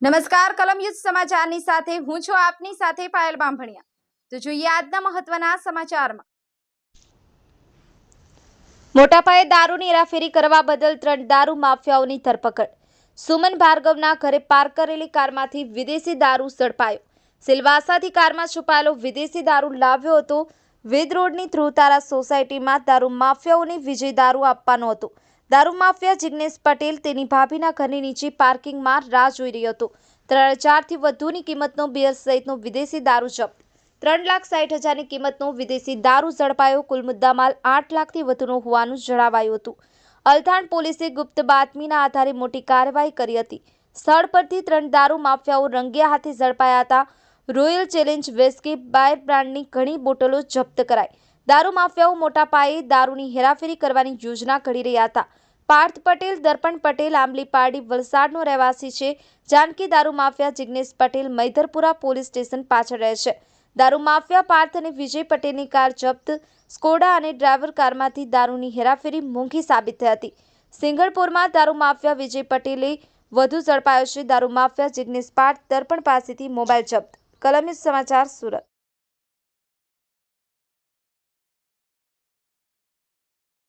નમસ્કાર કલમયુદ્ધ સમાચારની સાથે હું છું આપની સાથે પાયલ બામભણિયા। તો જોઈએ આજના મહત્વના સમાચારમાં। મોટા પાયે દારૂની હેરાફેરી કરવા બદલ 3 દારૂ માફિયાઓની ધરપકડ। સુમન ભાર્ગવના ઘરે પાર્ક કરેલી કારમાંથી વિદેશી દારૂ ઝડપાયો। સિલવાસાથી કારમાં છુપાયેલો વિદેશી દારૂ લાવ્યો હતો। વેદ રોડની ધ્રુવતારા સોસાયટીમાં દારૂ માફિયાઓને વિજય દારૂ આપવાનો હતો। દારૂ માફિયા જિગ્નેશ પટેલ તેની ભાભીના ઘરની નીચે પાર્કિંગમાં રાહ જોઈ રહ્યો હતો। 3,000 થી વધુની કિંમતનો બિયર સહિતનો વિદેશી દારૂ જપ્ત। 3,60,000ની કિંમતનો વિદેશી દારૂ ઝડપાયો। કુલ મુદ્દામાલ 8 લાખથી વધુનો હોવાનું જણાવાયું હતું। અલથાણ પોલીસે ગુપ્ત બાતમીના આધારે મોટી કાર્યવાહી કરી હતી। સ્થળ પરથી 3 દારૂ માફિયાઓ રંગે હાથે ઝડપાયા હતા। રોયલ ચેલેન્જ વિસ્કી બાયર બ્રાન્ડની ઘણી બોટલો જપ્ત કરાઈ। દારૂ માફિયાઓ મોટા પાયે દારૂની હેરાફેરી કરવાની યોજના ઘડી રહ્યા હતા। પાર્થ પટેલ, દર્પણ પટેલ આંબલી પારડી વલસાડનો રહેવાસી છે। જાનકી દારૂ mafia Jignesh Patel Maidharpura police station પાછળ રહે છે। દારૂ માફિયા પાર્થ અને વિજય પટેલની કાર જપ્ત। સ્કોડા અને ડ્રાઈવર કારમાંથી દારૂની હેરાફેરી મોંઘી સાબિત થઈ હતી। સિંગણપુરમાં દારૂ માફિયા વિજય પટેલે વધુ ઝડપાયો છે। દારૂ માફિયા જિગ્નેશ પાર્થ દર્પણ પાસેથી મોબાઈલ જપ્ત। કલમયુદ્ધ સમાચાર, સુરત।